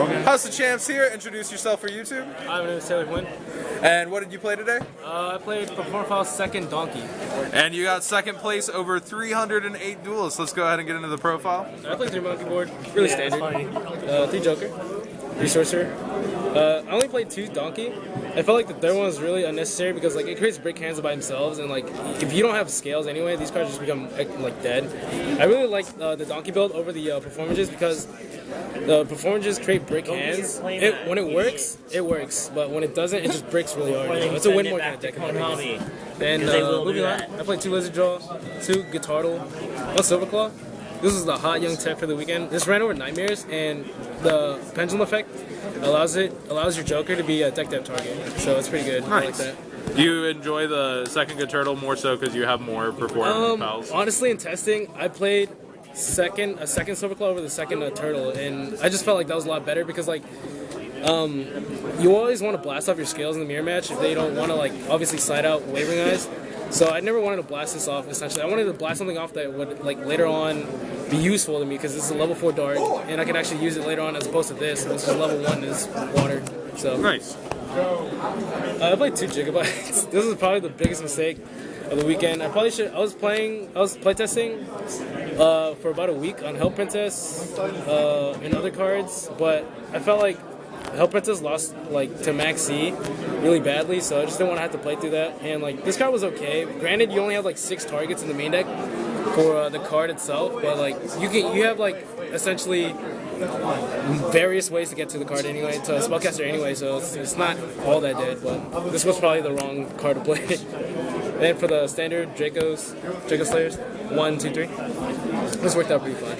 How's the champs here? Introduce yourself for YouTube. My name is Huynh. And what did you play today? I played Performapals second Donkey. And you got second place over 308 duelists. Let's go ahead and get into the profile. I played 3 monkey board, really standard. 3 Joker, 3 Sorcerer. I only played 2 Donkey. I felt like the third one was really unnecessary because like it creates brick hands by themselves, and like if you don't have scales anyway, these cards just become like dead. I really like the Donkey build over the Performages because the Performages create brick hands. When it works, but when it doesn't, it just bricks really hard. It's a win more kind of deck. Then moving on, I played 2 Lizard Draw, 2 Guitardle, 1 Silverclaw. This is the hot young tech for the weekend. This ran over Nightmares, and the Pendulum effect allows your Joker to be a deck depth target. So it's pretty good. Nice. I like that. Do you enjoy the second Good Turtle more so because you have more Performapals? Honestly, in testing, I played a second Silverclaw over the second Turtle, and I just felt like that was a lot better because like you always want to blast off your scales in the mirror match if they don't want to like obviously side out Wavering Eyes. So I never wanted to blast this off, essentially. I wanted to blast something off that would, like, later on be useful to me, because this is a level 4 dart, and I can actually use it later on as opposed to this, which is level 1 is water. So nice. I played 2 Gigabytes. This is probably the biggest mistake of the weekend. I was playtesting for about a week on Hell Princess and other cards, but I felt like Hell Princess lost like to Max C really badly, so I just didn't want to have to play through that. And like this card was okay. Granted, you only have like 6 targets in the main deck for the card itself, but like you have like essentially various ways to get to the card anyway, to a spellcaster anyway, so it's not all that dead. But this was probably the wrong card to play. Then for the standard Dracoslayers, 1, 2, 3. This worked out pretty fine.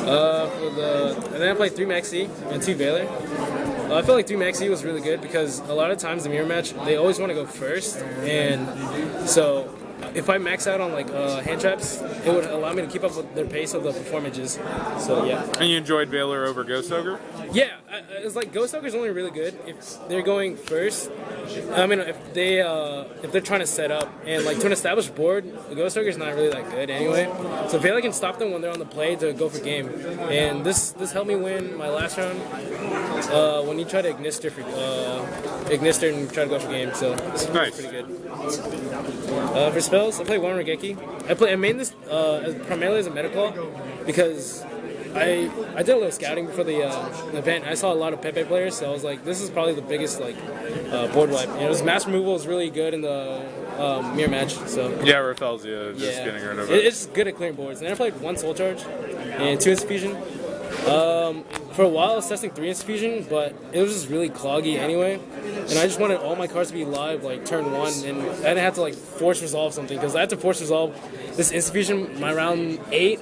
And then I played 3 Maxi and 2 Veiler. I feel like 3 Maxi was really good because a lot of times the mirror match, they always want to go first, and so if I max out on like hand traps, it would allow me to keep up with their pace of the Performages. So yeah. And you enjoyed Veiler over Ghost Ogre? Yeah, it's like Ghost Ogre's only really good if they're going first. I mean, if they're trying to set up and like to an established board, Ghost Ogre's not really that good anyway. So Veiler can stop them when they're on the play to go for game. And this helped me win my last round when you try to Ignister and try to go for game. So this is nice. Pretty good. For spells, I played 1 Regeki. I made this primarily as a Metaclaw because I did a little scouting before the event. I saw a lot of Pepe players, so I was like, this is probably the biggest like board wipe. You know, his mass removal is really good in the mirror match. So yeah, Rafflesia just getting rid of it. It's good at clearing boards. And then I played 1 Soul Charge and 2 Infusion. For a while I was testing 3 Infusion, but it was just really cloggy anyway. And I just wanted all my cards to be live like turn 1, and I didn't have to like force resolve something because I had to force resolve this Infusion my round 8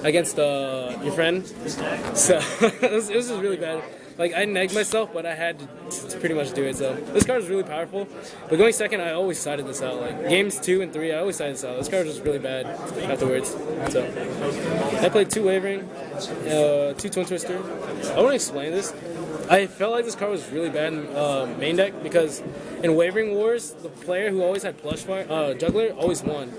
against your friend. So it was just really bad. Like I negged myself, but I had to pretty much do it. So this card is really powerful. But going second, I always sided this out. Like games 2 and 3, I always sided this out. This card was just really bad afterwards. So I played 2 Wavering, 2 Twin Twister. I want to explain this. I felt like this card was really bad in main deck because in Wavering Wars, the player who always had Plush Fire, Juggler, always won.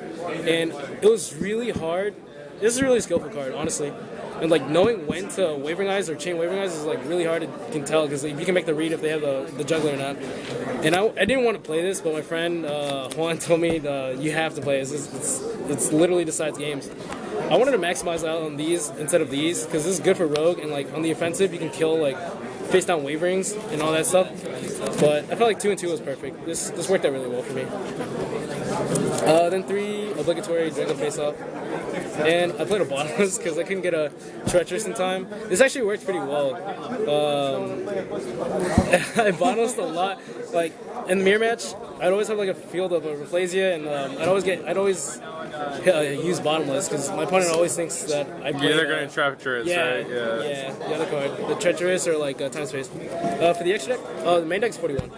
And it was really hard. This is a really skillful card, honestly. And like knowing when to Wavering Eyes or chain Wavering Eyes is like really hard to tell because like, you can make the read if they have the Juggler or not. And I didn't want to play this, but my friend Juan told me you have to play this. It's literally decides games. I wanted to maximize out on these instead of these because this is good for Rogue, and like on the offensive you can kill like face down Waverings and all that stuff. But I felt like 2 and 2 was perfect. This worked out really well for me. Then 3 obligatory Draco face off. And I played a bottomless because I couldn't get a treacherous in time. This actually worked pretty well. I bottomlessed a lot. Like in the mirror match, I'd always have like a field of a Rafflesia, and I'd always use bottomless because my opponent always thinks that I play. Yeah, they're going to treacherous, right? Yeah, the other card, the treacherous or like time space. For the extra deck, the main deck's 41.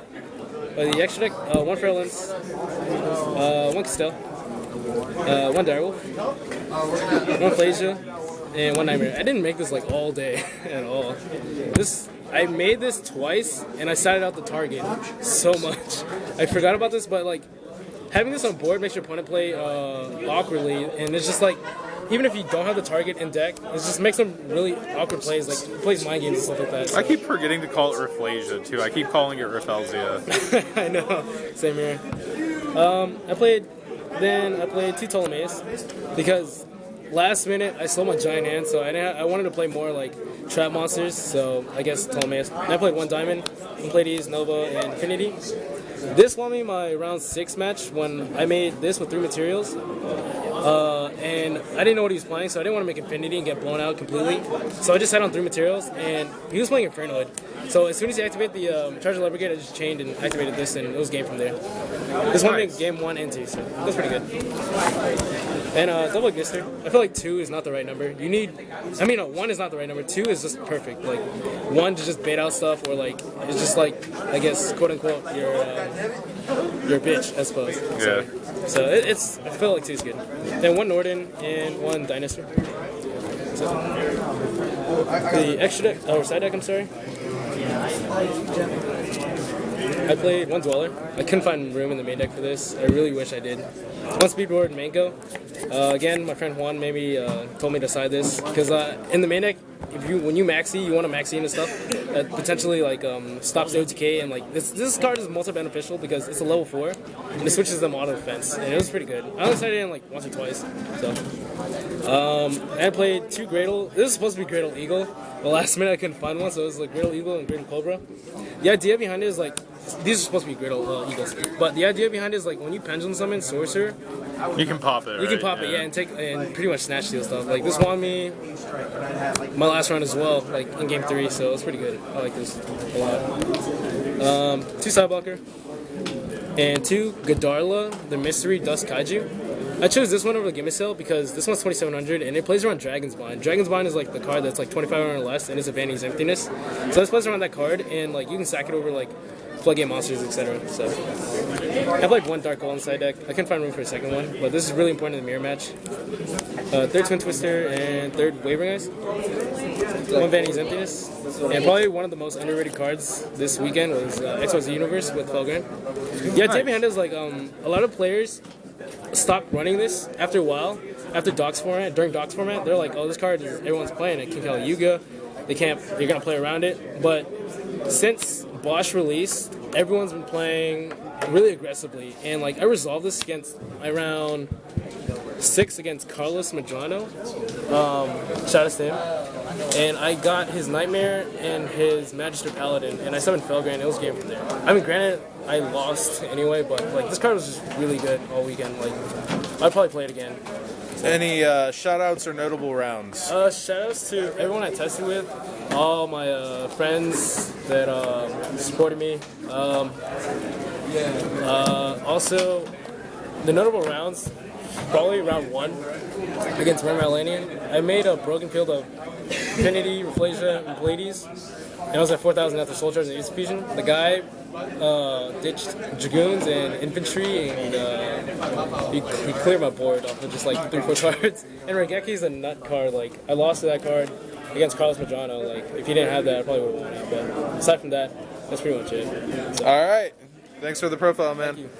The extra deck, 1 Feral Lens, 1 Castell, 1 Direwolf, 1 Plasia, and 1 Nightmare. I didn't make this like all day at all. I made this twice, and I sided out the target so much. I forgot about this, but like having this on board makes your opponent play awkwardly, and it's just like even if you don't have the target in deck, it just makes some really awkward plays, like it plays mind games and stuff like that. So. I keep forgetting to call it Riflasia too. I keep calling it Riffelsia. I know, same here. I played 2 Ptolemies because last minute I sold my giant hand, so I wanted to play more like trap monsters, so I guess Ptolemies. And I played 1 diamond, Pleiades, Nova, and Infinity. This won me my round 6 match when I made this with 3 materials. And I didn't know what he was playing, so I didn't want to make Infinity and get blown out completely. So I just had on 3 materials, and he was playing Infernoid. So as soon as he activated the Charger Lebrigade, I just chained and activated this, and it was game from there. This won me game 1 and 2, so that was pretty good. And double Gister. I feel like 2 is not the right number. 1 is not the right number. 2 is just perfect. Like 1 to just bait out stuff, or like it's just like, I guess, quote unquote, your bitch, I suppose. Yeah. So I feel like 2 is good. Then 1 Norden and 1 Dinosaur. So the extra deck, or side deck, I'm sorry. I played 1 Dweller. I couldn't find room in the main deck for this. I really wish I did. 1 Speedboard Mango. Again, my friend Juan maybe told me to side this because in the main deck, when you maxi, you want to maxi into stuff that potentially like stops OTK, and like this card is multi beneficial because it's a level 4 and it switches them auto defense, and it was pretty good. I only sided in like once or twice. So I played 2 Gradle. This is supposed to be Gradle Eagle, but last minute I couldn't find one, so it was like Gradle Eagle and Gradle Cobra. The idea behind it is like, these are supposed to be Gradle Eagles, but the idea behind it is like when you pendulum summon Sorcerer, you can pop it. You can pop it, yeah, and pretty much snatch steal stuff. Like this won me my last round as well, like in game 3, so it was pretty good. I like this a lot. 2 Sideblocker and 2 Godarla, the Mystery Dust Kaiju. I chose this one over the Gimme Sale because this one's 2,700 and it plays around Dragon's Bind. Dragon's Bind is like the card that's like 2,500 or less and it's Advantage Emptiness. So this plays around that card, and like you can sack it over like floodgate monsters, etc. So I played 1 Dark Golem side deck. I couldn't find room for a second one, but this is really important in the mirror match. 3rd Twin Twister and 3rd Wavering Wars. 1 Vanity's Emptiness. And probably one of the most underrated cards this weekend was XYZ Universe with Felgren. The idea behind it is like a lot of players stopped running this after a while. After Docs format, during Docs format, they're like, oh, this card is everyone's playing it. King Kali Yuga. They're gonna play around it. But since BOSH released, everyone's been playing really aggressively, and like I resolved this against round 6 against Carlos Medrano. Shout out to him. And I got his Nightmare and his Magister Paladin, and I summoned Felgren, and it was game from there. I mean, granted, I lost anyway, but like this card was just really good all weekend. Like I'd probably play it again. Any shout-outs or notable rounds? Shout-outs to everyone I tested with, all my friends that supported me. Also, the notable rounds, probably round 1 against Mermalanian. I made a broken field of Infinity, Riflasia, and Pleiades, and I was at 4,000 after Soul Charge and Ace Fusion. The guy ditched Dragoons and Infantry, and he cleared my board off of just like 3-4 cards. And Regeki's a nut card. Like I lost to that card against Carlos Medrano. Like if he didn't have that, I probably would have won it. But aside from that, that's pretty much it. So. All right. Thanks for the profile, man. Thank you.